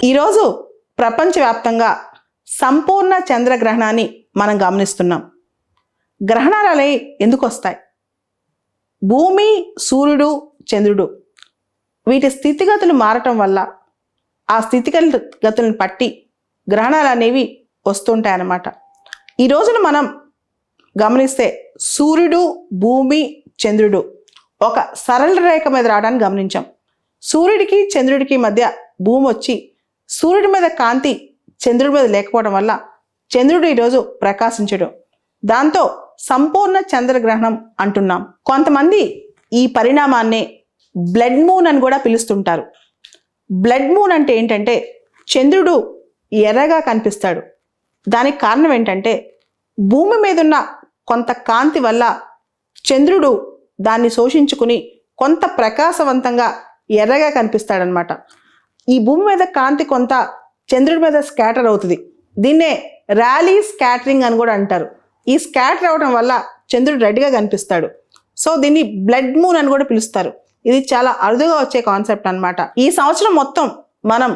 ఈరోజు ప్రపంచవ్యాప్తంగా సంపూర్ణ చంద్రగ్రహణాన్ని మనం గమనిస్తున్నాం. గ్రహణాలు అనేవి ఎందుకు వస్తాయి? భూమి, సూర్యుడు, చంద్రుడు వీటి స్థితిగతులు మారటం వల్ల ఆ స్థితిగతులను పట్టి గ్రహణాలు అనేవి వస్తుంటాయి అన్నమాట. ఈ రోజున మనం గమనిస్తే సూర్యుడు, భూమి, చంద్రుడు ఒక సరళ రేఖ మీద రావడాన్ని గమనించాం. సూర్యుడికి చంద్రుడికి మధ్య భూమి వచ్చి సూర్యుడి మీద కాంతి చంద్రుడి మీద లేకపోవడం వల్ల చంద్రుడు ఈరోజు ప్రకాశించడం, దాంతో సంపూర్ణ చంద్రగ్రహణం అంటున్నాం. కొంతమంది ఈ పరిణామాన్ని బ్లడ్ మూన్ అని కూడా పిలుస్తుంటారు. బ్లడ్ మూన్ అంటే ఏంటంటే చంద్రుడు ఎర్రగా కనిపిస్తాడు. దానికి కారణం ఏంటంటే భూమి మీద ఉన్న కొంత కాంతి వల్ల చంద్రుడు దాన్ని శోషించుకుని కొంత ప్రకాశవంతంగా ఎర్రగా కనిపిస్తాడనమాట. ఈ భూమి మీద కాంతి కొంత చంద్రుడి మీద స్కాటర్ అవుతుంది. దీన్నే ర్యాలీ స్కాటరింగ్ అని కూడా అంటారు. ఈ స్కాటర్ అవడం వల్ల చంద్రుడు రెడ్గా కనిపిస్తాడు. సో దీన్ని బ్లడ్ మూన్ అని కూడా పిలుస్తారు. ఇది చాలా అరుదుగా వచ్చే కాన్సెప్ట్ అనమాట. ఈ సంవత్సరం మొత్తం మనం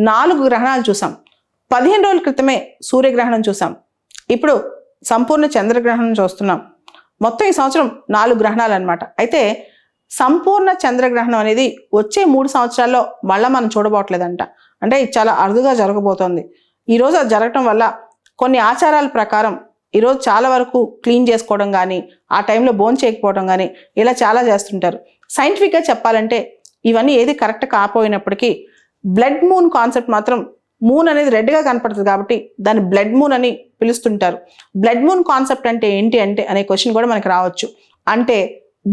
4 గ్రహణాలు చూసాం. 15 రోజుల క్రితమే సూర్యగ్రహణం చూసాం. ఇప్పుడు సంపూర్ణ చంద్రగ్రహణం చూస్తున్నాం. మొత్తం ఈ సంవత్సరం 4 గ్రహణాలు అనమాట. అయితే సంపూర్ణ చంద్రగ్రహణం అనేది వచ్చే 3 సంవత్సరాల్లో మళ్ళీ మనం చూడబోట్లేదంట. అంటే ఇది చాలా అరుదుగా జరగబోతోంది. ఈరోజు అది జరగటం వల్ల కొన్ని ఆచారాల ప్రకారం ఈరోజు చాలా వరకు క్లీన్ చేసుకోవడం కానీ, ఆ టైంలో భోజనం చేయకపోవడం కానీ ఇలా చాలా చేస్తుంటారు. సైంటిఫిక్గా చెప్పాలంటే ఇవన్నీ ఏది కరెక్ట్ కాకపోయినప్పటికీ బ్లడ్ మూన్ కాన్సెప్ట్ మాత్రం, మూన్ అనేది రెడ్గా కనపడుతుంది కాబట్టి దాన్ని బ్లడ్ మూన్ అని పిలుస్తుంటారు. బ్లడ్ మూన్ కాన్సెప్ట్ అంటే ఏంటి అంటే అనే క్వశ్చన్ కూడా మనకి రావచ్చు. అంటే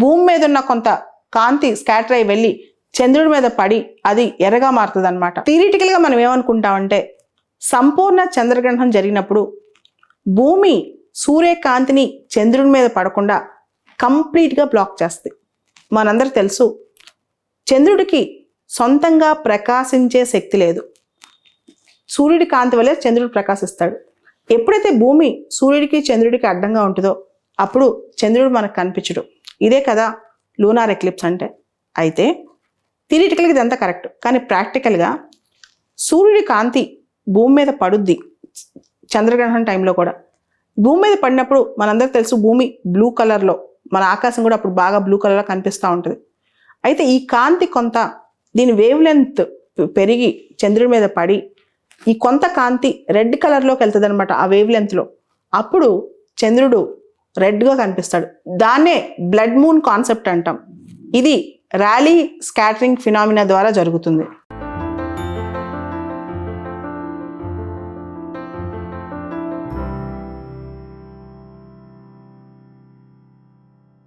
భూమి మీద ఉన్న కొంత కాంతి స్కాటర్ అయి వెళ్ళి చంద్రుడి మీద పడి అది ఎర్రగా మారుతుంది అనమాట. థియరిటికల్గా మనం ఏమనుకుంటామంటే సంపూర్ణ చంద్రగ్రహణం జరిగినప్పుడు భూమి సూర్యకాంతిని చంద్రుడి మీద పడకుండా కంప్లీట్గా బ్లాక్ చేస్తుంది. మనందరూ తెలుసు చంద్రుడికి సొంతంగా ప్రకాశించే శక్తి లేదు. సూర్యుడి కాంతి వల్లే చంద్రుడు ప్రకాశిస్తాడు. ఎప్పుడైతే భూమి సూర్యుడికి చంద్రుడికి అడ్డంగా ఉంటుందో అప్పుడు చంద్రుడు మనకు కనిపించడు. ఇదే కదా లూనార్ ఎక్లిప్స్ అంటే. అయితే థియరిటికల్గా ఇదంతా కరెక్ట్, కానీ ప్రాక్టికల్గా సూర్యుడి కాంతి భూమి మీద పడుద్ది. చంద్రగ్రహణం టైంలో కూడా భూమి మీద పడినప్పుడు మనందరికీ తెలుసు భూమి బ్లూ కలర్లో, మన ఆకాశం కూడా అప్పుడు బాగా బ్లూ కలర్లో కనిపిస్తూ ఉంటుంది. అయితే ఈ కాంతి కొంత దీని వేవ్ లెంత్ పెరిగి చంద్రుడి మీద పడి ఈ కొంత కాంతి రెడ్ కలర్లోకి వెళ్తుంది అనమాట. ఆ వేవ్ లెంత్లో అప్పుడు చంద్రుడు రెడ్గా కనిపిస్తాడు. దాన్నే బ్లడ్ మూన్ కాన్సెప్ట్ అంటాం. ఇది ర్యాలీ స్కాటరింగ్ ఫినామినా ద్వారా జరుగుతుంది.